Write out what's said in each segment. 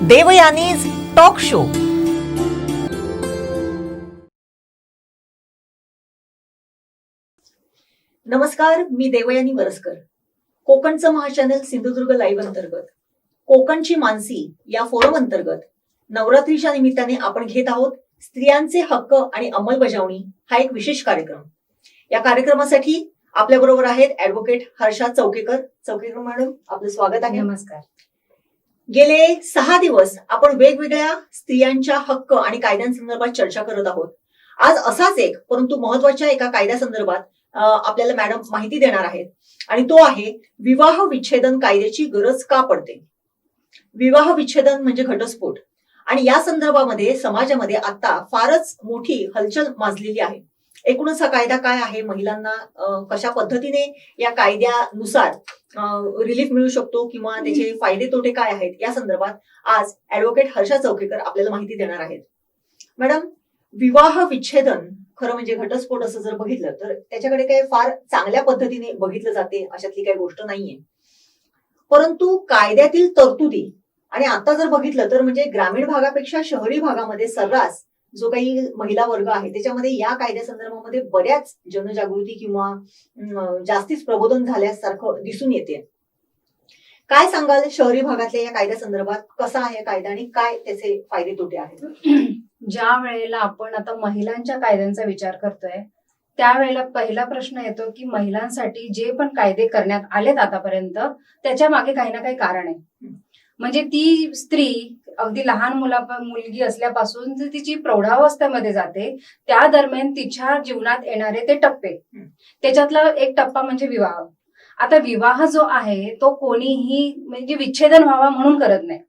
देवयानीज talk show. नमस्कार, मी Devyani वरसकर. कोकणचं महाचॅनल Sindhudurg live अंतर्गत कोकणची मानसी या फोरम अंतर्गत नवरात्रीच्या निमित्ताने आपण घेत आहोत स्त्रियांचे हक्क आणि अंमलबजावणी हा एक विशेष कार्यक्रम. या कार्यक्रमासाठी आपल्या बरोबर आहेत ऍडव्होकेट हर्षा चौकेकर. चौकेकर मॅडम, आपलं स्वागत आहे. नमस्कार. गेले 6 दिवस आपण वेगवेगळ्या स्त्रियांच्या हक्क आणि कायद्यांसंदर्भात चर्चा करत आहोत. आज असाच एक परंतु महत्वाच्या एका कायद्यासंदर्भात आपल्याला मॅडम माहिती देणार आहेत आणि तो आहे विवाह विच्छेदन कायद्याची गरज का पडते. विवाह विच्छेदन म्हणजे घटस्फोट आणि या संदर्भामध्ये समाजामध्ये आता फारच मोठी हलचल माजलेली आहे. एकूणच हा कायदा काय आहे, महिलांना कशा पद्धतीने या कायद्यानुसार रिलीफ मिळू शकतो किंवा त्याचे फायदे तोटे काय आहेत, या संदर्भात आज ऍडव्होकेट हर्षा चौकेकर आपल्याला माहिती देणार आहेत. मॅडम, विवाह विच्छेदन खरं म्हणजे घटस्फोट असं जर बघितलं तर त्याच्याकडे काही फार चांगल्या पद्धतीने बघितलं जाते अशातली काही गोष्ट नाहीये. परंतु कायद्यातील तरतुदी आणि आता जर बघितलं तर म्हणजे ग्रामीण भागापेक्षा शहरी भागामध्ये सर्रास जो काही महिला वर्ग आहे त्याच्यामध्ये या कायद्यासंदर्भामध्ये बऱ्याच जनजागृती किंवा जास्तीच प्रबोधन झाल्यासारखं दिसून येते. काय सांगाल शहरी भागातल्या या कायद्यासंदर्भात, कसा आहे कायदा आणि काय त्याचे फायदे तोटे आहेत? ज्या वेळेला आपण आता महिलांच्या कायद्यांचा विचार करतोय त्यावेळेला पहिला प्रश्न येतो की महिलांसाठी जे पण कायदे करण्यात आलेत आतापर्यंत त्याच्या मागे काही ना काही कारण आहे. म्हणजे ती स्त्री अगदी लहान मुलगी असल्यापासून जर तिची प्रौढावस्थेमध्ये जाते त्या दरम्यान तिच्या जीवनात येणारे ते टप्पे, त्याच्यातला एक टप्पा म्हणजे विवाह. आता विवाह जो आहे तो कोणीही म्हणजे विच्छेदन व्हावा म्हणून करत नाही.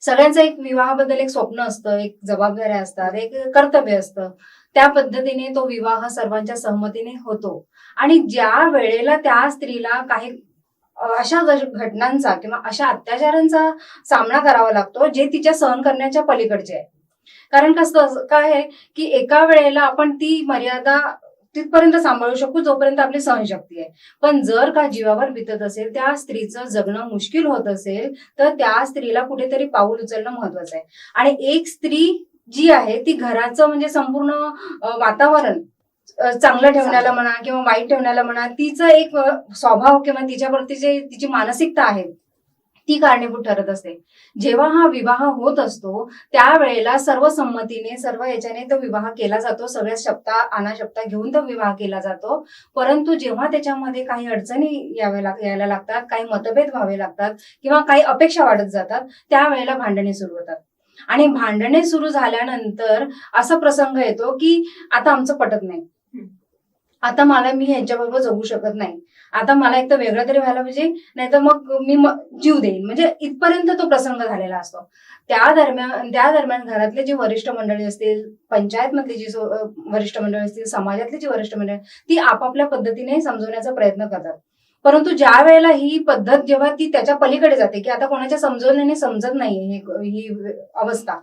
सगळ्यांचं एक विवाहाबद्दल एक स्वप्न असतं, एक जबाबदाऱ्या असतात, एक कर्तव्य असतं. त्या पद्धतीने तो विवाह सर्वांच्या सहमतीने होतो आणि ज्या वेळेला त्या स्त्रीला काही अशा घटनांचा किंवा अशा अत्याचारांचा सामना करावा लागतो जे तिच्या सहन करण्याच्या पलीकडचे आहे. कारण कसं काय आहे की एका वेळेला आपण ती मर्यादा तिथपर्यंत सांभाळू शकू जोपर्यंत आपली सहनशक्ती आहे, पण जर का जीवावर बितत असेल, त्या स्त्रीचं जगणं मुश्किल होत असेल तर त्या स्त्रीला कुठेतरी पाऊल उचलणं महत्वाचं आहे. आणि एक स्त्री जी आहे ती घराचं म्हणजे संपूर्ण वातावरण चांगलं ठेवण्याला म्हणा किंवा वाईट ठेवण्याला म्हणा, तिचा एक स्वभाव किंवा तिच्यावरती जे तिची मानसिकता आहे ती कारणीभूत ठरत असते. जेव्हा हा विवाह होत असतो त्यावेळेला सर्व संमतीने सर्व याच्याने तो विवाह केला जातो, सगळ्या शब्दा अनाशब्दा घेऊन तो विवाह केला जातो. परंतु जेव्हा त्याच्यामध्ये काही अडचणी यायला लागतात, काही मतभेद व्हावे लागतात किंवा काही अपेक्षा वाढत जातात त्यावेळेला भांडणे सुरू होतात. आणि भांडणे सुरू झाल्यानंतर असा प्रसंग येतो की आता आमचं पटत नाही, आता मी ह्यांच्याबरोबर जगू शकत नाही, आता मला एक तर वेगळं तरी व्हायला पाहिजे, नाही तर मग मी जीव देईन, म्हणजे इथपर्यंत तो प्रसंग झालेला असतो. त्या दरम्यान घरातले जे वरिष्ठ मंडळी असतील, पंचायत मधली जी वरिष्ठ मंडळी असतील, समाजातली जी वरिष्ठ मंडळी, ती आपापल्या पद्धतीने समजवण्याचा प्रयत्न करतात. परंतु ज्या वेळेला ही पद्धत जेव्हा ती त्याच्या पलीकडे जाते की आता कोणाच्या समजवण्याने समजत नाहीये ही अवस्था,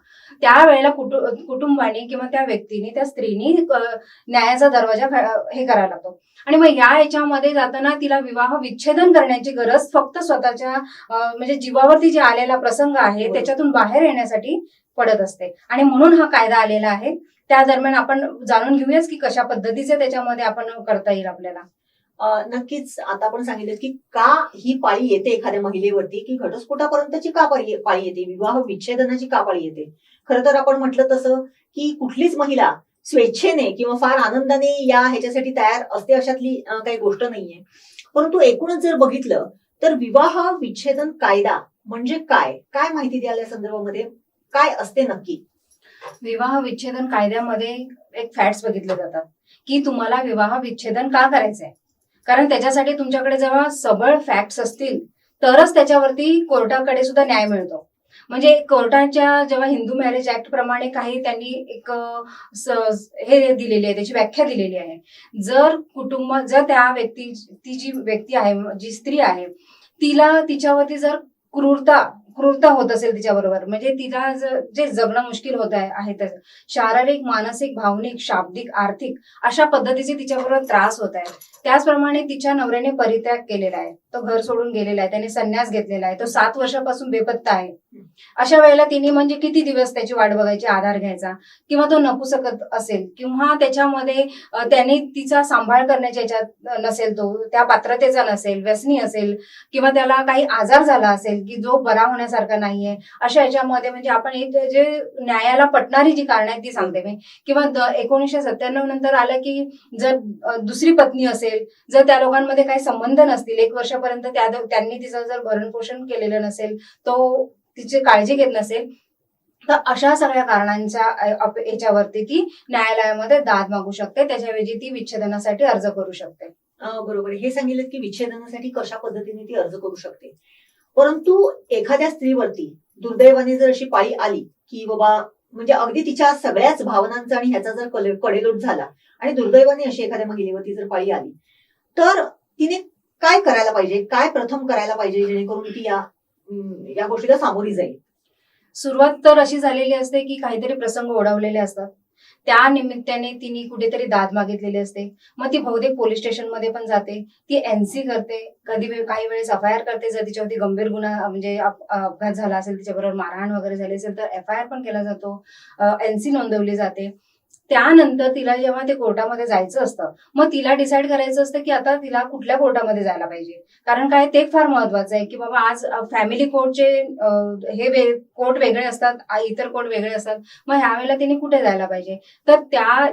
त्यावेळेला कुटुंबाने किंवा त्या व्यक्तीने त्या स्त्रीने न्यायाचा दरवाजा हे करायला लागतो. आणि मग याच्यामध्ये जाताना तिला विवाह विच्छेदन करण्याची गरज फक्त स्वतःच्या म्हणजे जीवावरती जे आलेला प्रसंग आहे त्याच्यातून बाहेर येण्यासाठी पडत असते. आणि म्हणून हा कायदा आलेला आहे. त्या दरम्यान आपण जाणून घेऊयाच की कशा पद्धतीचे त्याच्यामध्ये आपण करता येईल आपल्याला. नक्कीच. आता आपण सांगितलं की का ही पाळी येते एखाद्या महिलेवरती, की घटस्फोटापर्यंतची का पाळी येते, विवाह विच्छेदनाची का पाळी येते. खरं तर आपण म्हटलं तसं की कुठलीच महिला स्वेच्छेने किंवा फार आनंदाने या ह्याच्यासाठी तयार असते अशातली काही गोष्ट नाहीये. परंतु एकूणच जर बघितलं तर विवाह विच्छेदन कायदा म्हणजे काय, काय माहिती द्याल या संदर्भामध्ये, काय असते नक्की? विवाह विच्छेदन कायद्यामध्ये एक फॅक्ट्स बघितले जातात की तुम्हाला विवाह विच्छेदन का करायचंय. कारण त्याच्यासाठी तुमच्याकडे जेव्हा सबळ फॅक्ट्स असतील तरच त्याच्यावरती कोर्टाकडे सुद्धा न्याय मिळतो. म्हणजे कोर्टाच्या जेव्हा हिंदू मॅरेज ऍक्ट प्रमाणे काही त्यांनी एक हे दिलेली आहे, त्याची व्याख्या दिलेली आहे. जर त्या ती जी व्यक्ती आहे, जी स्त्री आहे, तिला तिच्यावरती जर क्रूरता क्रूरता होत असेल तिच्याबरोबर, म्हणजे तिला जे जगणं मुश्किल होत आहे त्याचं शारीरिक, मानसिक, भावनिक, शाब्दिक, आर्थिक अशा पद्धतीचे तिच्याबरोबर त्रास होत आहे. त्याचप्रमाणे तिच्या नवऱ्याने परित्याग केलेला आहे, तो घर सोडून गेलेला आहे, त्याने संन्यास घेतलेला आहे, तो 7 वर्षापासून बेपत्ता आहे. अशा वेळेला तिने म्हणजे किती दिवस त्याची वाट बघायची, आधार घ्यायचा, किंवा तो नपुसकत असेल किंवा त्याच्यामध्ये त्याने तिचा सांभाळ करण्याच्या याच्यात नसेल, तो त्या पात्रतेचा नसेल, व्यसनी असेल, किंवा त्याला काही आजार झाला असेल की जो बरा होण्यासारखा नाहीये, अशा याच्यामध्ये म्हणजे आपण एक जे न्यायाला पटणारी जी कारण आहेत ती सांगते मी. किंवा 1997 नंतर आलं की जर दुसरी पत्नी असेल, जर त्या लोकांमध्ये काही संबंध नसतील, 1 वर्षापर्यंत त्यांनी तिचं जर भरणपोषण केलेलं नसेल, तो तिची काळजी घेत नसेल, तर अशा सगळ्या कारणांच्या याच्यावरती ती न्यायालयामध्ये दाद मागू शकते. त्याच्याऐवजी ती विच्छेदनासाठी अर्ज करू शकते. बरोबर. हे सांगितलं की विच्छेदनासाठी कशा पद्धतीने ती अर्ज करू शकते. परंतु एखाद्या स्त्रीवरती दुर्दैवाने जर अशी पाळी आली की बाबा म्हणजे अगदी तिच्या सगळ्याच भावनांचा आणि ह्याचा जर कडेलोट झाला आणि दुर्दैवाने अशी एखाद्या महिलेवरती जर पाळी आली, तर तिने काय करायला पाहिजे, काय प्रथम करायला पाहिजे जेणेकरून ती या गोष्टीला सामोरी जाईल? सुरुवात तर अशी झालेली असते की काहीतरी प्रसंग ओढावलेले असतात, त्या निमित्ताने तिने कुठेतरी दाद मागितलेली असते. मग ती बहुतेक पोलीस स्टेशनमध्ये पण जाते, ती एनसी करते, काही वेळेस FIR करते. जर तिच्यावरती गंभीर गुन्हा म्हणजे अपघात झाला असेल, तिच्याबरोबर मारहाण वगैरे झाली असेल तर FIR पण केला जातो, एनसी नोंदवली जाते. त्यानंतर तिला जेव्हा ते कोर्टामध्ये जायचं असतं, मग तिला डिसाईड करायचं असतं की आता तिला कुठल्या कोर्टामध्ये जायला पाहिजे. कारण काय, ते फार महत्वाचं आहे की बाबा आज फॅमिली कोर्टचे हे कोर्ट वेगळे असतात, इतर कोर्ट वेगळे असतात. मग ह्या वेळेला तिने कुठे जायला पाहिजे, तर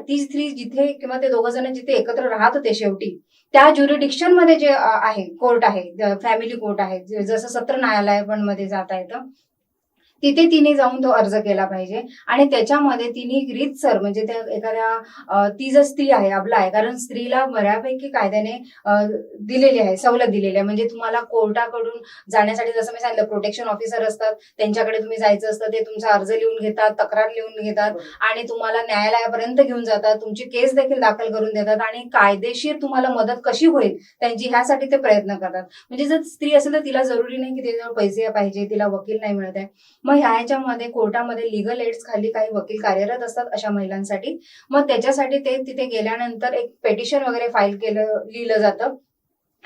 ती स्त्री जिथे किंवा ते दोघं जण जिथे एकत्र राहत होते शेवटी त्या ज्युरिडिक्शन मध्ये जे आहे कोर्ट आहे, फॅमिली कोर्ट आहे, जसं सत्र न्यायालय पण मध्ये जाता येतं, तिथे तिने जाऊन तो अर्ज केला पाहिजे. आणि त्याच्यामध्ये तिने रीतसर म्हणजे त्या एखाद्या ती जर स्त्री आहे, अबला आहे, कारण स्त्रीला बऱ्यापैकी कायद्याने दिलेली आहे, सवलत दिलेली आहे. म्हणजे तुम्हाला कोर्टाकडून जाण्यासाठी जसं मी सांगितलं, प्रोटेक्शन ऑफिसर असतात, त्यांच्याकडे तुम्ही जायचं असतं, ते तुमचा अर्ज लिहून घेतात, तक्रार लिहून घेतात आणि तुम्हाला न्यायालयापर्यंत घेऊन जातात, तुमची केस देखील दाखल करून देतात आणि कायदेशीर तुम्हाला मदत कशी होईल त्यांची ह्यासाठी ते प्रयत्न करतात. म्हणजे जर स्त्री असेल तर तिला जरुरी नाही की तिच्याजवळ पैसे पाहिजे, तिला वकील नाही मिळत आहे. मग ह्याच्यामध्ये कोर्टामध्ये लिगल एड्स खाली काही वकील कार्यरत असतात अशा महिलांसाठी. मग त्याच्यासाठी ते तिथे गेल्यानंतर एक पेटिशन वगैरे फाईल लिहिलं जातं.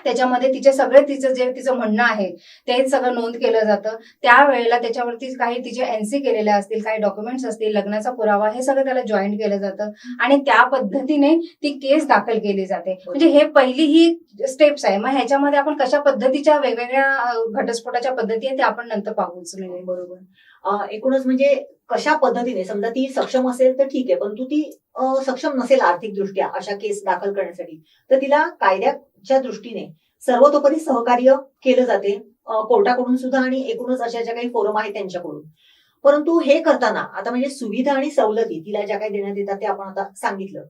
त्याच्यामध्ये तिचं म्हणणं आहे ते सगळं नोंद केलं जातं. त्यावेळेला त्याच्यावरती काही तिचे एनसी केलेल्या असतील, काही डॉक्युमेंट्स असतील, लग्नाचा पुरावा, हे सगळं त्याला जॉईन केलं जातं आणि त्या पद्धतीने ती केस दाखल केली जाते. म्हणजे हे पहिली ही स्टेप्स आहे. मग ह्याच्यामध्ये आपण कशा पद्धतीच्या वेगवेगळ्या घटस्फोटाच्या पद्धती आहे ते आपण नंतर पाहूच. बरोबर. एकूणच म्हणजे कशा पद्धतीने, समजा ती सक्षम असेल तर ठीक आहे, परंतु ती सक्षम नसेल आर्थिकदृष्ट्या अशा केस दाखल करण्यासाठी, तर तिला कायद्याच्या दृष्टीने सर्वतोपरी सहकार्य केलं जाते कोर्टाकडून सुद्धा आणि एकूणच अशा ज्या काही फोरम आहेत त्यांच्याकडून. परंतु हे करताना आता म्हणजे सुविधा आणि सवलती तिला ज्या काही देण्यात येतात ते आपण आता सांगितलं.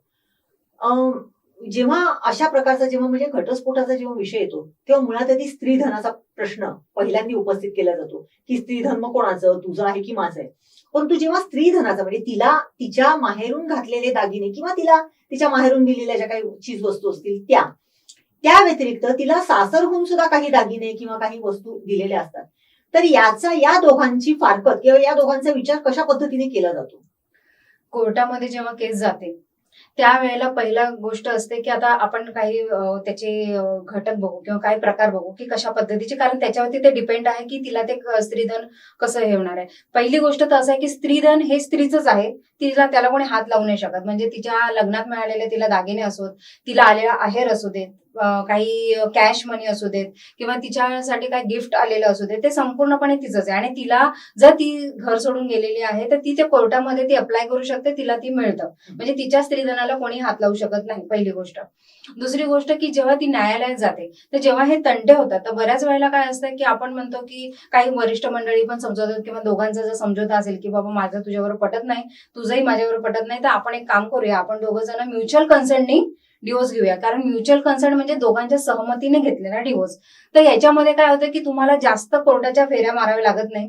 जेव्हा अशा प्रकारचा जेव्हा म्हणजे घटस्फोटाचा जेव्हा विषय येतो तेव्हा मुळात आधी स्त्रीधनाचा प्रश्न पहिल्यांदा उपस्थित केला जातो की स्त्रीधन मग कोणाचं, तुझं आहे की माझं आहे. परंतु जेव्हा स्त्रीधनाचा म्हणजे तिला तिच्या माहेरून घातलेले दागिने किंवा तिला तिच्या माहेरून दिलेल्या ज्या काही चीज वस्तू असतील त्या व्यतिरिक्त तिला सासरहून सुद्धा काही दागिने किंवा काही वस्तू दिलेल्या असतात, तर या दोघांची फारकत किंवा या दोघांचा विचार कशा पद्धतीने केला जातो? कोर्टामध्ये जेव्हा केस जाते त्यावेळेला पहिला गोष्ट असते की आता आपण काही त्याचे घटक बघू किंवा काही प्रकार बघू की कशा पद्धतीचे, कारण त्याच्यावरती ते डिपेंड आहे की तिला ते स्त्रीधन कसं हे होणार आहे. पहिली गोष्ट तर असं आहे की स्त्रीधन हे स्त्रीचंच आहे, त्याला कोणी हात लावू नाही शकत. म्हणजे तिच्या लग्नात मिळालेले तिला दागिने असोत, तिला आलेला आहेर असू देत, काही कॅश मनी असू देत किंवा तिच्यासाठी काही गिफ्ट आलेलं असू दे, ते संपूर्णपणे तिचंच आहे. आणि तिला जर ती घर सोडून गेलेली आहे तर ती ते कोर्टामध्ये ती अप्लाय करू शकते, तिला ती मिळतं. म्हणजे तिच्या स्त्रीधनाला कोणी हात लावू शकत नाही, पहिली गोष्ट. दुसरी गोष्ट की जेव्हा ती न्यायालयात जाते तर जेव्हा हे तंटे होतात तर बऱ्याच वेळेला काय असतं की आपण म्हणतो की काही वरिष्ठ मंडळी पण समजवतात किंवा दोघांचा जर समझोता असेल की बाबा माझं तुझ्यावर पटत नाही, तुझंही माझ्यावर पटत नाही, तर आपण एक काम करूया, आपण दोघं जण म्युच्युअल कन्सर्टनी डिवोर्स घेऊया. कारण म्युच्युअल कन्सर्ट म्हणजे दोघांच्या सहमतीने घेतलेला डिवोर्स. तर याच्यामध्ये काय होतं की तुम्हाला जास्त कोर्टाच्या फेऱ्या माराव्या लागत नाही,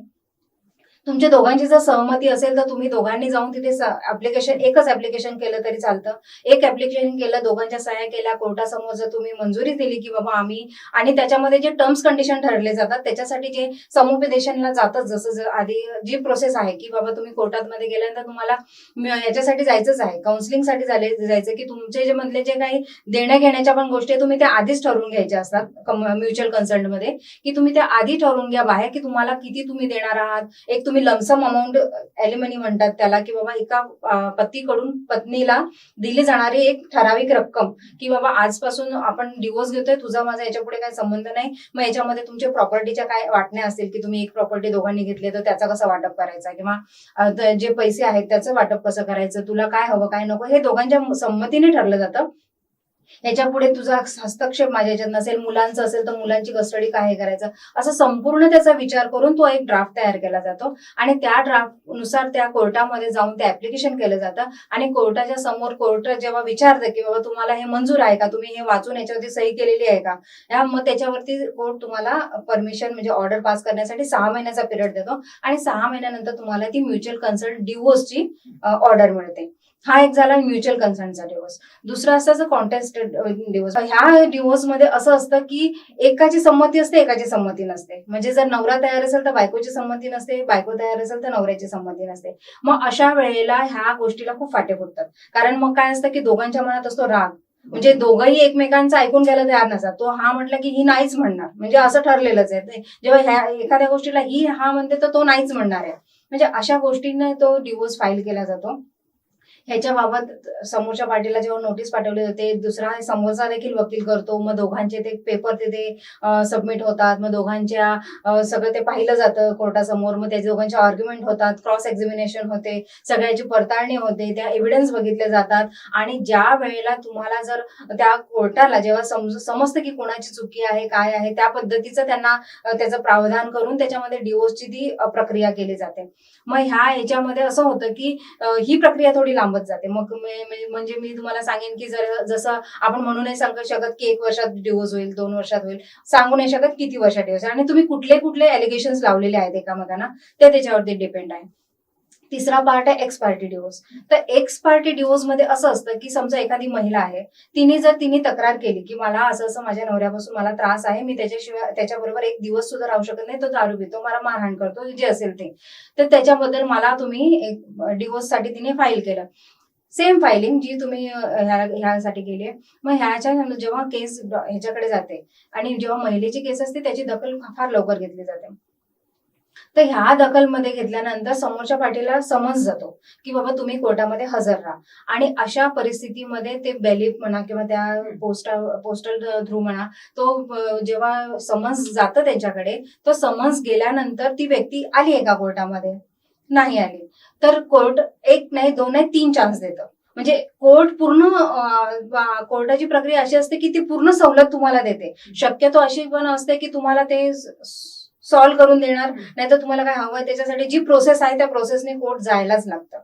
तुमच्या दोघांची जर सहमती असेल तर तुम्ही दोघांनी जाऊन तिथे एकच ऍप्लिकेशन केलं तरी चालतं. एक ऍप्लिकेशन केलं, दोघांच्या सह्या केल्या, कोर्टासमोर जर तुम्ही मंजुरी दिली की बाबा आम्ही, आणि त्याच्यामध्ये जे टर्म्स कंडिशन ठरले जातात त्याच्यासाठी जे समुपदेशनला जातात, जसं आधी जी प्रोसेस आहे की बाबा तुम्ही कोर्टामध्ये गेल्यानंतर तुम्हाला याच्यासाठी जायचंच आहे, काउन्सिलिंगसाठी जायचं, की तुमचे जे मधले जे काही देण्या घेण्याच्या पण गोष्टी आहे तुम्ही त्या आधीच ठरवून घ्यायच्या असतात म्युच्युअल कन्सर्ट मध्ये, की तुम्ही त्या आधी ठरवून घ्या बाहेर की तुम्हाला किती तुम्ही देणार आहात. एक तुम्ही लमसम अमाऊंट, एलिमनी म्हणतात त्याला, की बाबा एका पतीकडून पत्नीला दिली जाणारी एक ठराविक रक्कम, की बाबा आजपासून आपण डिवोर्स घेतोय, तुझा माझा याच्यापुढे काही संबंध नाही. मग याच्यामध्ये तुमच्या प्रॉपर्टीच्या काय वाटण्या असतील, की तुम्ही एक प्रॉपर्टी दोघांनी घेतली तर त्याचा कसं वाटप करायचा, किंवा जे पैसे आहेत त्याचं वाटप कसं करायचं, तुला काय हवं काय नको, हे दोघांच्या संमतीने ठरलं जातं. ह्याच्या पुढे तुझा हस्तक्षेप माझ्या याच्यात नसेल, मुलांचं असेल तर मुलांची कस्टडी काय करायचं, असं संपूर्ण त्याचा विचार करून तो एक ड्राफ्ट तयार केला जातो. आणि त्या ड्राफ्टनुसार त्या कोर्टामध्ये जाऊन ते ऍप्लिकेशन केलं जातं. आणि कोर्टाच्या समोर कोर्ट जेव्हा विचारतं की बाबा तुम्हाला हे मंजूर आहे का, तुम्ही हे वाचून याच्यावरती सही केलेली आहे का, मग त्याच्यावरती कोर्ट तुम्हाला परमिशन म्हणजे ऑर्डर पास करण्यासाठी 6 महिन्याचा पिरियड देतो. आणि 6 महिन्यानंतर तुम्हाला ती म्युच्युअल कन्सर्ट डिवोर्सची ऑर्डर मिळते. हा एक झाला म्युच्युअल कन्सर्टचा डिवोर्स. दुसरा असतं कॉन्टेस्टेड डिवोर्स. ह्या डिवोर्स मध्ये असं असतं की एकाची संमती असते, एकाची संमती नसते. म्हणजे जर नवरा तयार असेल तर बायकोची संमती नसते, बायको तयार असेल तर नवऱ्याची संमती नसते. मग अशा वेळेला ह्या गोष्टीला खूप फाटे फुटतात. कारण मग काय असतं की दोघांच्या मनात असतो राग, म्हणजे दोघंही एकमेकांचं ऐकून घ्यायला तयार नसतात. तो हा म्हटलं की ही नाहीच म्हणणार, म्हणजे असं ठरलेलंच आहे. जेव्हा ह्या एखाद्या गोष्टीला ही हा म्हणते तर तो नाहीच म्हणणार आहे. म्हणजे अशा गोष्टींना तो डिवोर्स फाईल केला जातो. ह्याच्याबाबत समोरच्या पार्टीला जेव्हा नोटीस पाठवली जाते, दुसरा समोरचा देखील वकील करतो. मग दोघांचे ते पेपर तिथे सबमिट होतात. मग दोघांच्या सगळं ते पाहिलं जातं कोर्टासमोर. मग त्याचे दोघांचे आर्ग्युमेंट होतात, क्रॉस एक्झामिनेशन होते, सगळ्याची पडताळणी होते, त्या एव्हिडन्स बघितले जातात. आणि ज्या वेळेला तुम्हाला जर त्या कोर्टाला जेव्हा समजतं की कोणाची चुकी आहे काय आहे, त्या पद्धतीचं त्यांना त्याचं प्रावधान करून त्याच्यामध्ये डिवोर्सची ती प्रक्रिया केली जाते. मग ह्याच्यामध्ये असं होतं की ही प्रक्रिया थोडी लांबत जाते. मग म्हणजे मी तुम्हाला सांगेन की जसं आपण म्हणू नाही सांगू शकत की 1 वर्षात डिवोर्स होईल, 2 वर्षात होईल, सांगू नाही शकत किती वर्षात डिवोर्स, आणि तुम्ही कुठले कुठले एलिगेशन्स लावलेले आहेत एकामेकांना ते त्याच्यावरती डिपेंड आहे. तिसरा पार्ट आहे एक्स पार्टी डिवोर्स. तर एक्स पार्टी डिवोर्स मध्ये असं असतं की समजा एखादी महिला आहे, तिने तक्रार केली की मला असं असं माझ्या नवऱ्यापासून मला त्रास आहे, मी त्याच्याबरोबर एक दिवस सुद्धा राहू शकत नाही, तो दारू पितो, मला मारहाण करतो, जे असेल ते, तर त्याच्याबद्दल मला तुम्ही एक डिवोर्स साठी तिने फाईल केलं. सेम फायलिंग जी तुम्ही ह्यासाठी केली आहे. मग ह्याच्या जेव्हा केस ह्याच्याकडे जाते आणि जेव्हा महिलेची केस असते त्याची दखल फार लवकर घेतली जाते. तर ह्या दखलमध्ये घेतल्यानंतर समोरच्या पार्टीला समज जातो की बाबा तुम्ही कोर्टामध्ये हजर राहा. आणि अशा परिस्थितीमध्ये ते बेलीफ म्हणा किंवा त्या पोस्टल थ्रू म्हणा, तो जेव्हा समन्स जातं त्यांच्याकडे, तो समन्स गेल्यानंतर ती व्यक्ती आली आहे का कोर्टामध्ये, नाही आली, तर कोर्ट 1 नाही 2 नाही 3 चान्स देतं. म्हणजे कोर्ट पूर्ण कोर्टाची प्रक्रिया अशी असते की ती पूर्ण सवलत तुम्हाला देते. शक्यतो अशी पण असते की तुम्हाला ते सॉल्व्ह करून देणार, नाहीतर तुम्हाला काय हवंय त्याच्यासाठी जी प्रोसेस आहे त्या प्रोसेसने कोर्ट जायलाच लागतं.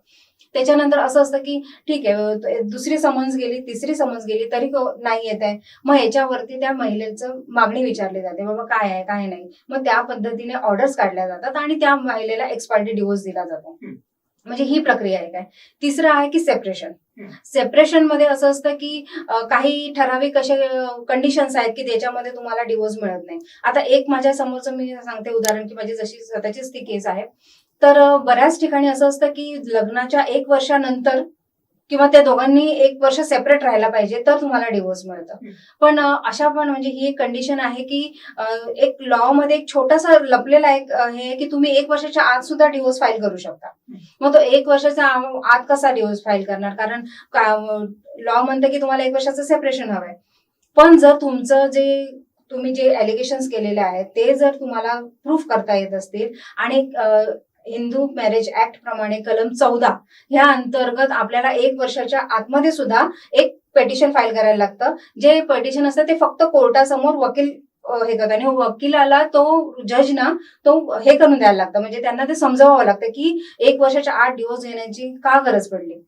त्याच्यानंतर असं असतं की ठीक आहे, दुसरी समन्स गेली, तिसरी समन्स गेली तरी नाही येत आहे, मग याच्यावरती त्या महिलेचं मागणी विचारली जाते, बाबा काय आहे काय नाही. मग त्या पद्धतीने ऑर्डर्स काढल्या जातात आणि त्या महिलेला एक्स पार्टी डिवोर्स दिला जातो. म्हणजे ही प्रक्रिया आहे. काय तिसरं आहे की सेपरेशन. सेपरेशन मध्ये असं असतं की काही ठराविक असे कंडिशन्स आहेत की त्याच्यामध्ये तुम्हाला डिवोर्स मिळत नाही. आता एक माझ्या समोरचं मी सांगते उदाहरण, की माझी जशी स्वतःचीच ती केस आहे. तर बऱ्याच ठिकाणी असं असतं की लग्नाच्या 1 वर्षानंतर किंवा त्या दोघांनी 1 वर्ष सेपरेट राहायला पाहिजे तर तुम्हाला डिवोर्स मिळतं. पण अशा पण म्हणजे ही एक कंडिशन आहे की एक लॉ मध्ये एक छोटासा लपलेला एक हे की तुम्ही 1 वर्षाच्या आत सुद्धा डिवोर्स फाईल करू शकता. मग तो 1 वर्षाच्या आत कसा डिवोर्स फाईल करणार, कारण लॉ म्हणतं की तुम्हाला 1 वर्षाचं सेपरेशन हवंय. पण जर तुम्ही जे एलिगेशन्स केलेले आहेत ते जर तुम्हाला प्रूफ करता येत असतील आणि हिंदू मॅरेज ऍक्ट प्रमाणे कलम 14 ह्या अंतर्गत आपल्याला 1 वर्षाच्या आतमध्ये सुद्धा एक पेटिशन फाईल करायला लागतं. जे पेटिशन असतं ते फक्त कोर्टासमोर वकील हे करतात आणि वकिलाला तो जज ना तो हे करून द्यायला लागतं, म्हणजे त्यांना ते समजावावं लागतं की 1 वर्षाच्या आत डिवोर्स घेण्याची का गरज पडली.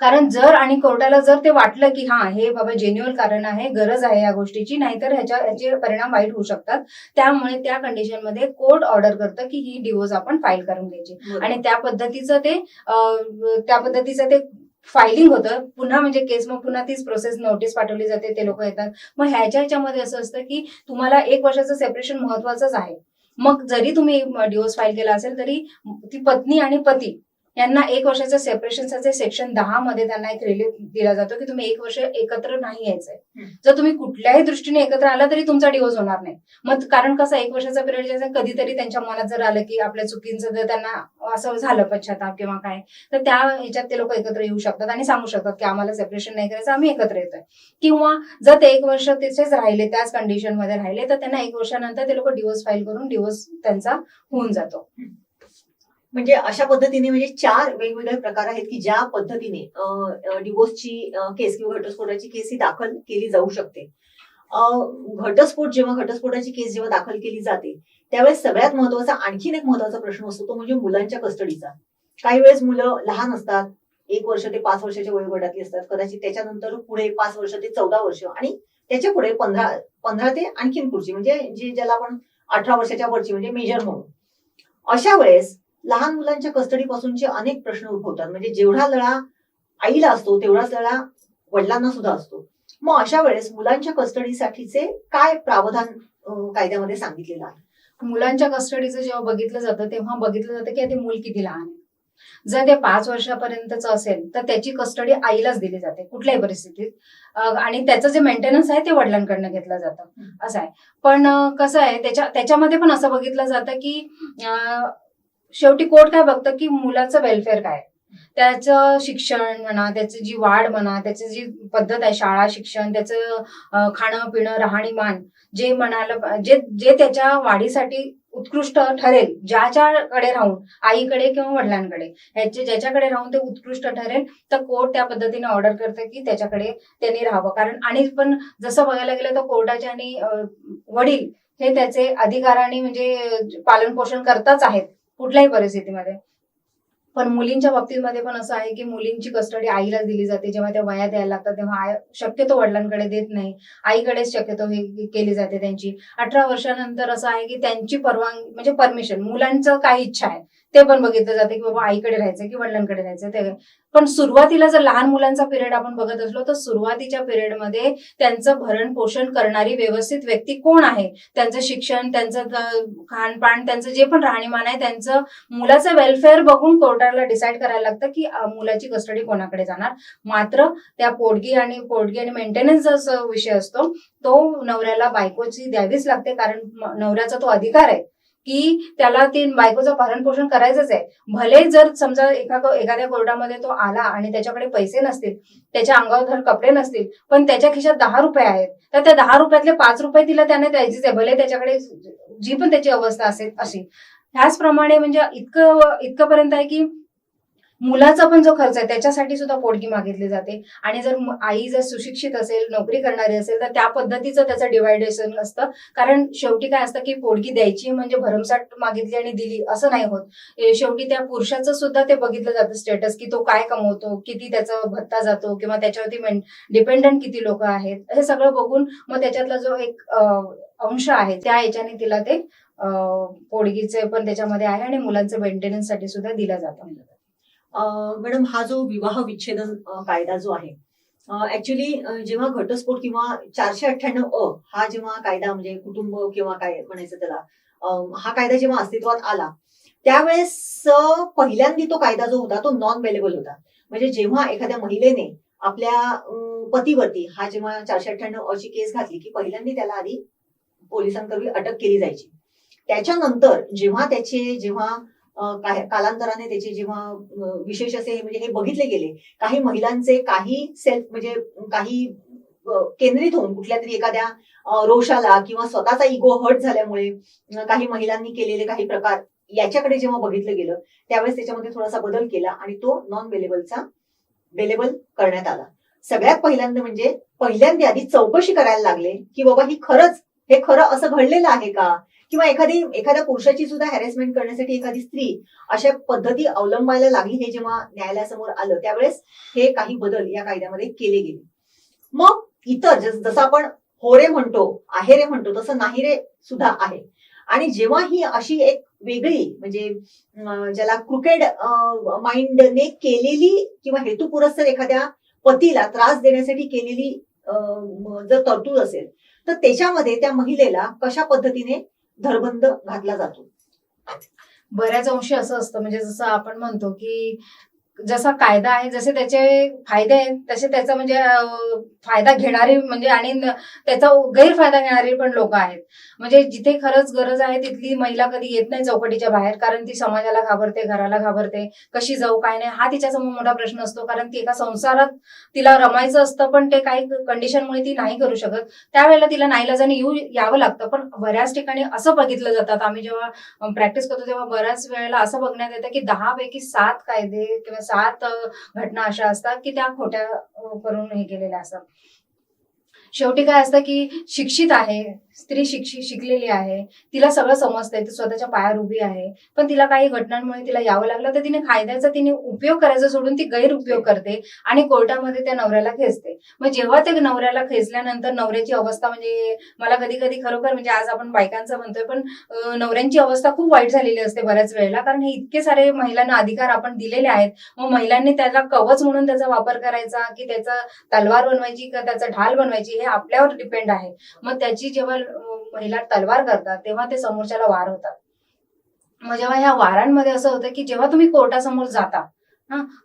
कारण जर आणि कोर्टाला जर ते वाटलं की हा हे बाबा जेन्युअल कारण आहे, गरज आहे या गोष्टीची, नाहीतर ह्याचे परिणाम वाईट होऊ शकतात, त्यामुळे त्या कंडिशनमध्ये कोर्ट ऑर्डर करतं की ही डिवोर्स आपण फाईल करून घ्यायची. आणि त्या पद्धतीचं ते फायलिंग होतं. पुन्हा म्हणजे केस, मग पुन्हा तीच प्रोसेस, नोटीस पाठवली जाते, ते लोक येतात. मग ह्याच्यामध्ये असं असतं की तुम्हाला 1 वर्षाचं सेपरेशन महत्वाचंच आहे. मग जरी तुम्ही डिवोर्स फाईल केला असेल तरी ती पत्नी आणि पती यांना 1 वर्षाचं सेपरेशनचं सेक्शन 10 मध्ये त्यांना एक रिलीफ दिला जातो की तुम्ही 1 वर्ष एकत्र नाही यायचंय. जर तुम्ही कुठल्याही दृष्टीने एकत्र आला तरी तुमचा डिवोर्स होणार नाही. मग कारण कसं 1 वर्षाचा पिरियड कधीतरी त्यांच्या मनात जर आलं की आपल्या चुकींचं जर त्यांना असं झालं पश्चाताप किंवा काय, तर त्या ह्याच्यात ते लोक एकत्र येऊ शकतात आणि सांगू शकतात की आम्हाला सेपरेशन नाही करायचं, आम्ही एकत्र येतोय. किंवा जर ते 1 वर्ष तिथेच राहिले, त्याच कंडिशन मध्ये राहिले, तर त्यांना 1 वर्षानंतर ते लोक डिवोर्स फाईल करून डिवोर्स त्यांचा होऊन जातो. म्हणजे अशा पद्धतीने म्हणजे 4 वेगवेगळे प्रकार आहेत की ज्या पद्धतीने डिवोर्सची केस किंवा घटस्फोटाची केस ही दाखल केली जाऊ शकते. घटस्फोटाची केस जेव्हा दाखल केली जाते त्यावेळेस सगळ्यात महत्वाचा आणखीन एक महत्वाचा प्रश्न असतो तो म्हणजे मुलांच्या कस्टडीचा. काही वेळेस मुलं लहान असतात, 1 वर्ष ते 5 वर्षाच्या वयोगटातली असतात, कदाचित त्याच्यानंतर पुढे 5 वर्ष ते 14 वर्ष आणि त्याच्या पुढे 15 ते आणखीन पुढची म्हणजे ज्याला आपण 18 वर्षाच्या वरची म्हणजे मेजर म्हणून. अशा वेळेस लहान मुलांच्या कस्टडीपासूनचे अनेक प्रश्न उद्भवतात. म्हणजे जेवढा लळा आईला असतो तेवढाच लळा वडिलांना सुद्धा असतो. मग अशा वेळेस मुलांच्या कस्टडीसाठीचे काय प्रावधान कायद्यामध्ये सांगितलेलं आहे? मुलांच्या कस्टडीचं जेव्हा बघितलं जातं तेव्हा बघितलं जातं की ते मूल किती लहान आहे. जर ते 5 वर्षापर्यंतचं असेल तर त्याची कस्टडी आईलाच दिली जाते कुठल्याही परिस्थितीत, आणि त्याचं जे मेंटेनन्स आहे ते वडिलांकडनं घेतलं जातं, असं आहे. पण कसं आहे त्याच्यामध्ये पण असं बघितलं जातं की शेवटी कोर्ट काय बघतं की मुलाचं वेलफेअर काय, त्याचं शिक्षण म्हणा, त्याची जी वाढ म्हणा, त्याची जी पद्धत आहे, शाळा शिक्षण, त्याचं खाणं पिणं राहणीमान, जे त्याच्या वाढीसाठी उत्कृष्ट ठरेल, ज्याच्याकडे राहून, आईकडे किंवा वडिलांकडे, ज्याच्याकडे राहून ते उत्कृष्ट ठरेल, तर कोर्ट त्या पद्धतीने ऑर्डर करते की त्याच्याकडे त्यांनी राहावं. कारण आणि पण जसं बघायला गेलं तर कोर्टाचे आणि वडील हे त्याचे अधिकाराने म्हणजे पालन पोषण करताच आहेत कुठल्याही परिस्थितीमध्ये. पण मुलींच्या बाबतीमध्ये पण असं आहे की मुलींची कस्टडी आईला दिली जाते. जेव्हा त्या वयात यायला लागतात तेव्हा शक्यतो वडिलांकडे देत नाही, आईकडेच शक्यतो हे केली जाते त्यांची. 18 वर्षानंतर असं आहे की त्यांची परवानगी म्हणजे परमिशन, मुलांचं काय इच्छा आहे ते पण बघितलं जाते की बाबा आईकडे राहायचं की वडिलांकडे राहायचं ते. पण सुरुवातीला जर लहान मुलांचा पिरियड आपण बघत असलो तर सुरुवातीच्या पिरियडमध्ये त्यांचं भरण पोषण करणारी व्यवस्थित व्यक्ती कोण आहे, त्यांचं शिक्षण, त्यांचं खानपान, त्यांचं जे पण राहणीमान आहे, त्यांचं मुलाचं वेलफेअर बघून कोर्टाला डिसाईड करायला लागतं की मुलाची कस्टडी कोणाकडे जाणार. मात्र त्या पोटगी आणि मेंटेनन्सचा विषय असतो तो नवऱ्याला बायकोची द्यावीच लागते. कारण नवऱ्याचा तो अधिकार आहे की त्याला ती बायकोचं भरण पोषण करायचंच आहे. भले जर समजा एखाद्या कोर्टामध्ये तो आला आणि त्याच्याकडे पैसे नसतील, त्याच्या अंगावर धड कपडे नसतील, पण त्याच्या खिशात 10 रुपये आहेत, तर त्या 10 रुपयातले 5 रुपये तिला त्याने द्यायचीच आहे, भले त्याच्याकडे जी पण त्याची अवस्था असेल अशी. ह्याचप्रमाणे म्हणजे इतकंपर्यंत आहे की मुलाचा पण जो खर्च आहे त्याच्यासाठी सुद्धा पोटगी मागितली जाते. आणि जर आई जर सुशिक्षित असेल, नोकरी करणारी असेल, तर त्या पद्धतीचं त्याचं डिवायडेशन असतं. कारण शेवटी काय असतं की पोटगी द्यायची म्हणजे भरमसाठ मागितली आणि दिली असं नाही होत. शेवटी त्या पुरुषाचं सुद्धा ते बघितलं जातं स्टेटस, की तो काय कमवतो, किती त्याचा भत्ता जातो किंवा त्याच्यावरती डिपेंडंट किती लोक आहेत, हे सगळं बघून मग त्याच्यातला जो एक अंश आहे त्या याच्याने तिला ते पोटगीचे पण त्याच्यामध्ये आहे आणि मुलांचं मेंटेनन्स साठी सुद्धा दिला जातं. मॅडम, हा जो विवाह विच्छेदन कायदा जो आहे, ऍक्च्युली जेव्हा घटस्फोट किंवा 498 हा जेव्हा कायदा म्हणजे कुटुंब किंवा काय म्हणायचं त्याला, हा कायदा जेव्हा अस्तित्वात आला त्यावेळेस पहिल्यांदा तो कायदा जो होता तो नॉन बेलेबल होता. म्हणजे जेव्हा एखाद्या महिलेने आपल्या पतीवरती हा जेव्हा 498 ची केस घातली की पहिल्यांदा त्याला आधी पोलिसांकडून अटक केली जायची. त्याच्यानंतर जेव्हा कालांतराने त्याचे जेव्हा विशेष असे म्हणजे हे बघितले गेले, काही महिलांचे काही सेल्फ म्हणजे काही केंद्रित होऊन कुठल्या तरी एखाद्या रोषाला किंवा स्वतःचा इगो हर्ट झाल्यामुळे काही महिलांनी केलेले काही प्रकार याच्याकडे जेव्हा बघितलं गेलं त्यावेळेस त्याच्यामध्ये थोडासा बदल केला आणि तो नॉन बेलेबल करण्यात आला. सगळ्यात पहिल्यांदा आधी चौकशी करायला लागले की बाबा हे खरं असं घडलेलं आहे का, किंवा एखाद्या पुरुषाची सुद्धा हॅरेसमेंट करण्यासाठी एखादी स्त्री अशा पद्धती अवलंबायला लागली, हे जेव्हा न्यायालयासमोर आलं त्यावेळेस हे काही बदल या कायद्यामध्ये केले गेले. मग इतर जसं आपण होरे म्हणतो, आहेरे म्हणतो, तसं नाहीरे सुद्धा आहे. आणि जेव्हा ही अशी एक वेगळी म्हणजे ज्याला क्रुकेड माइंडने केलेली किंवा हेतुपुरस्सर एखाद्या पतीला त्रास देण्यासाठी केलेली जर तरतूद असेल, तर त्याच्यामध्ये त्या महिलेला कशा पद्धतीने धरबंद घातला जातो? बऱ्याच अंशी असं असतं, म्हणजे जसं आपण म्हणतो की जसा कायदा आहे, जसे त्याचे फायदे आहेत तसे त्याचा म्हणजे फायदा घेणारी म्हणजे आणि त्याचा गैरफायदा घेणारी पण लोक आहेत. म्हणजे जिथे खरंच गरज आहे तिथली महिला कधी येत नाही चौकटीच्या बाहेर, कारण ती समाजाला घाबरते, घराला घाबरते, कशी जाऊ काय नाही हा तिच्यासमोर मोठा प्रश्न असतो. कारण ती एका संसारात तिला रमायचं असतं, पण ते काही कंडिशनमुळे ती नाही करू शकत. त्यावेळेला तिला नाईलाजाने यावं लागतं. पण बऱ्याच ठिकाणी असं बघितलं जातात, आम्ही जेव्हा प्रॅक्टिस करतो तेव्हा बऱ्याच वेळेला असं बघण्यात येतं की 10 पैकी 7 कायदे किंवा 7 घटना अशा असतात की त्या खोट्या करून हे केलेल्या असतात. शेवटी काय असतं की शिक्षित आहे स्त्री, शिकलेली आहे, तिला सगळं समजतंय, ती स्वतःच्या पायावर उभी आहे, पण तिला काही घटनांमुळे तिला यावं लागलं तर तिने कायद्याचा उपयोग करायचा सोडून ती गैरउपयोग करते आणि कोर्टामध्ये त्या नवऱ्याला खेचते. मग जेव्हा ते नवऱ्याला खेचल्यानंतर नवऱ्याची अवस्था म्हणजे मला कधी कधी खरोखर म्हणजे आज आपण बायकांचं म्हणतोय पण नवऱ्यांची अवस्था खूप वाईट झालेली असते बऱ्याच वेळेला, कारण हे इतके सारे महिलांना अधिकार आपण दिलेले आहेत. मग महिलांनी त्याला कवच म्हणून त्याचा वापर करायचा की त्याचा तलवार बनवायची का त्याचा ढाल बनवायची हे आपल्यावर डिपेंड आहे. मग त्याची जेव्हा महिला तलवार करतात तेव्हा ते समोरच्याला वार होतात. मग जेव्हा ह्या वारांमध्ये असं होतं की जेव्हा तुम्ही कोर्टासमोर जाता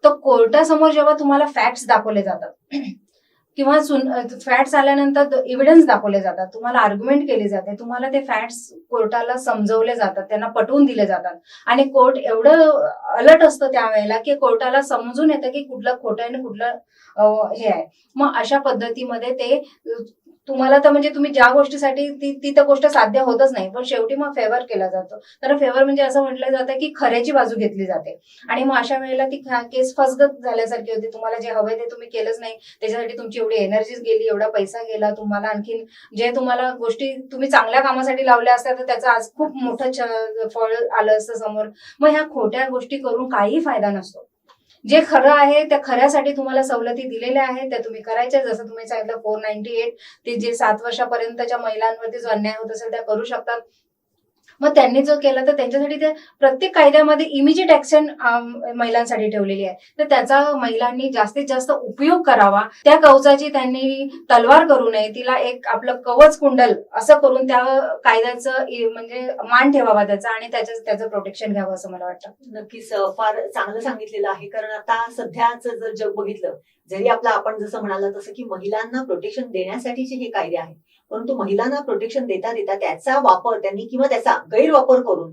तर कोर्टासमोर जेव्हा तुम्हाला फॅक्ट्स दाखवले जातात किंवा फॅक्ट्स आल्यानंतर एव्हिडन्स दाखवले जातात, तुम्हाला आर्ग्युमेंट केली जाते, तुम्हाला ते फॅक्ट्स कोर्टाला समजवले जातात, त्यांना पटवून दिले जातात आणि कोर्ट एवढं अलर्ट असतं त्यावेळेला की कोर्टाला समजून येतं की कुठलं खोटं आणि कुठलं हे आहे. मग अशा पद्धतीमध्ये ते तुम्हाला तर म्हणजे तुम्ही ज्या गोष्टीसाठी ती तर गोष्ट साध्य होतच नाही, पण शेवटी मग फेवर केला जातो. तर फेवर म्हणजे असं म्हटलं जातं की खऱ्याची बाजू घेतली जाते आणि मग अशा वेळेला ती केस फसगत झाल्यासारखी होती. तुम्हाला जे हवंय ते तुम्ही केलंच नाही, त्याच्यासाठी तुमची एवढी एनर्जीज गेली, एवढा पैसा गेला, तुम्हाला आणखीन जे तुम्हाला गोष्टी तुम्ही चांगल्या कामासाठी लावल्या असत्या तर त्याचं आज खूप मोठं फळ आलं असतं समोर. मग ह्या खोट्या गोष्टी करून काही फायदा नसतो. जे खरं आहे त्या खऱ्यासाठी तुम्हाला सवलती दिलेल्या आहेत त्या तुम्ही करायच्या. जसं तुम्ही सांगितलं 498 ते जे 7 वर्षापर्यंतच्या महिलांवरती जो अन्याय होत असेल त्या करू शकतात. मग त्यांनी जो केला तर त्यांच्यासाठी ते प्रत्येक कायद्यामध्ये इमिजिएट ऍक्शन महिलांसाठी ठेवलेली आहे, तर त्याचा महिलांनी जास्तीत जास्त उपयोग करावा. त्या कवचाची त्यांनी तलवार करू नये, तिला एक आपलं कवच कुंडल असं करून त्या कायद्याचं म्हणजे मान ठेवावा त्याचा आणि त्याचं प्रोटेक्शन घ्यावं असं मला वाटतं. नक्कीच फार चांगलं सांगितलेलं आहे. कारण आता सध्याच जर जग बघितलं, जरी आपलं आपण जसं म्हणाला तसं की महिलांना प्रोटेक्शन देण्यासाठीचे हे कायदे आहेत, परंतु महिलांना प्रोटेक्शन देता देता त्याचा वापर त्यांनी किंवा त्याचा गैरवापर करून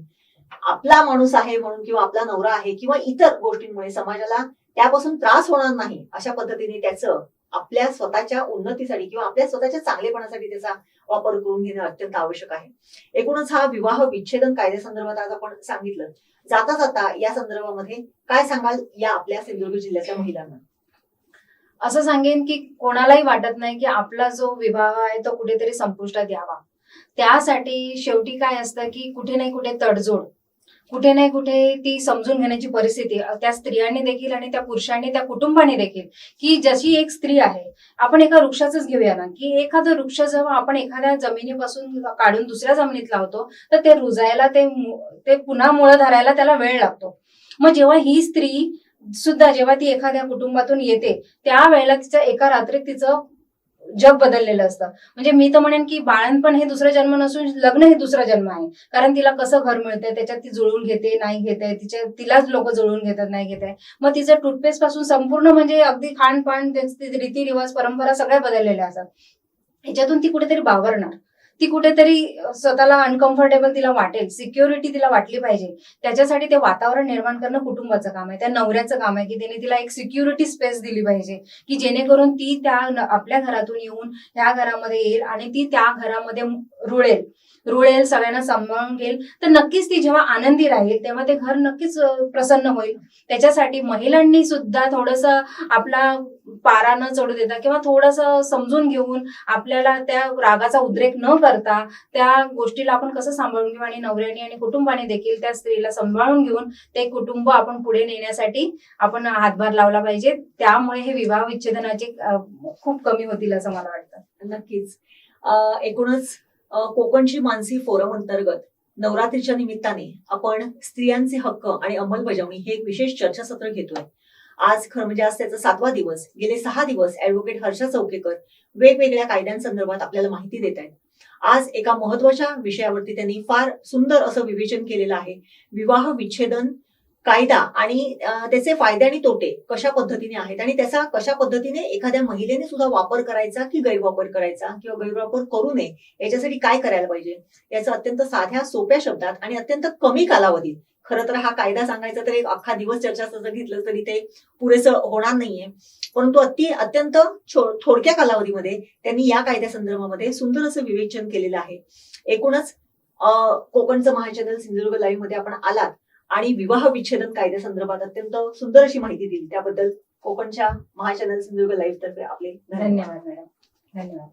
आपला माणूस आहे म्हणून किंवा आपला नवरा आहे किंवा इतर गोष्टींमुळे समाजाला त्यापासून त्रास होणार नाही अशा पद्धतीने त्याचं आपल्या स्वतःच्या उन्नतीसाठी किंवा आपल्या स्वतःच्या चांगलेपणासाठी त्याचा वापर करून घेणं अत्यंत आवश्यक आहे. एकूणच हा विवाह विच्छेदन कायद्यासंदर्भात आज आपण सांगितलं. जाता जाता या संदर्भामध्ये काय सांगाल या आपल्या सिंधुदुर्ग जिल्ह्याच्या महिलांना? असं सांगेन की कोणालाही वाटत नाही की आपला जो विवाह आहे तो कुठेतरी संपुष्टात यावा. त्यासाठी शेवटी काय असतं की कुठे नाही कुठे तडजोड, कुठे नाही कुठे ती समजून घेण्याची परिस्थिती त्या स्त्रियांनी देखील आणि त्या पुरुषांनी त्या कुटुंबाने देखील, की जशी एक स्त्री आहे, आपण एका वृक्षाचंच घेऊया ना, की एखादं वृक्ष जेव्हा आपण एखाद्या जमिनीपासून काढून दुसऱ्या जमिनीत लावतो तर ते रुजायला ते पुन्हा मुळं धरायला त्याला वेळ लागतो. मग जेव्हा ही स्त्री सुद्धा जेव्हा ती एखाद्या कुटुंबातून येते त्यावेळेला तिचं एका रात्रीत तिचं जग बदललेलं असतं. म्हणजे मी तर म्हणेन की बाळणपण हे दुसरा जन्म नसून लग्न हे दुसरा जन्म आहे. कारण तिला कसं घर मिळतंय, त्याच्यात ती जुळवून घेते नाही घेते, तिलाच लोक जुळवून घेतात नाही घेते. मग तिचं टूथपेस्ट पासून संपूर्ण म्हणजे अगदी खानपान, रीतिरिवाज, परंपरा सगळ्या बदललेल्या असतात. ह्याच्यातून ती कुठेतरी बावरणार, ती कुठेतरी स्वतःला अनकम्फर्टेबल तिला वाटेल, सिक्युरिटी तिला वाटली पाहिजे. त्याच्यासाठी ते वातावरण निर्माण करणं कुटुंबाचं काम आहे, त्या नवऱ्याचं काम आहे की त्याने तिला एक सिक्युरिटी स्पेस दिली पाहिजे, की जेणेकरून ती त्या आपल्या घरातून येऊन ह्या घरामध्ये येईल आणि ती त्या घरामध्ये रुळेल. रुळेल, सगळ्यांना सांभाळून घेईल, तर नक्कीच ती जेव्हा आनंदी राहील तेव्हा ते घर नक्कीच प्रसन्न होईल. त्याच्यासाठी महिलांनी सुद्धा थोडंसं आपला पारा न चढू देता किंवा थोडंसं समजून घेऊन आपल्याला त्या रागाचा उद्रेक न करता त्या गोष्टीला आपण कसं सांभाळून घेऊ आणि नवऱ्याने आणि कुटुंबाने देखील त्या स्त्रीला सांभाळून घेऊन ते कुटुंब आपण पुढे नेण्यासाठी आपण हातभार लावला पाहिजे. त्यामुळे हे विवाह विच्छेदनाचे खूप कमी होतील असं मला वाटतं. नक्कीच. एकूणच कोकणची मानसी फोरम अंतर्गत नवरात्रीच्या निमित्ताने आपण स्त्रियांचे हक्क आणि अंमलबजावणी हे एक विशेष चर्चासत्र घेतोय. आज खरं म्हणजे आज त्याचा 7वा दिवस. गेले 6 दिवस ऍडव्होकेट हर्षा चौकेकर वेगवेगळ्या कायद्यांसंदर्भात आपल्याला माहिती देत आहेत. आज एका महत्वाच्या विषयावरती त्यांनी फार सुंदर असं विवेचन केलेलं आहे. विवाह विच्छेदन कायदा आणि त्याचे फायदे आणि तोटे कशा पद्धतीने आहेत आणि त्याचा कशा पद्धतीने एखाद्या महिलेने सुद्धा वापर करायचा की गैरवापर करायचा किंवा गैरवापर करू नये याच्यासाठी काय करायला पाहिजे याचं अत्यंत साध्या सोप्या शब्दात आणि अत्यंत कमी कालावधीत. खरं तर हा कायदा सांगायचा तर एक अख्खा दिवस चर्चासत्र घेतलं तरी ते पुरेसं होणार नाहीये, परंतु अत्यंत थोडक्या कालावधीमध्ये त्यांनी या कायद्यासंदर्भामध्ये सुंदर असं विवेचन केलेलं आहे. एकूणच कोकणचं महाचॅनल सिंधुदुर्ग लाईव्ह मध्ये आपण आलात आणि विवाह विच्छेदन कायद्यासंदर्भात अत्यंत सुंदर अशी माहिती दिली. त्याबद्दल कोकणच्या महाचॅनल सिंधुदुर्ग लाईव्ह तर्फे आपले धन्यवाद मॅडम. धन्यवाद.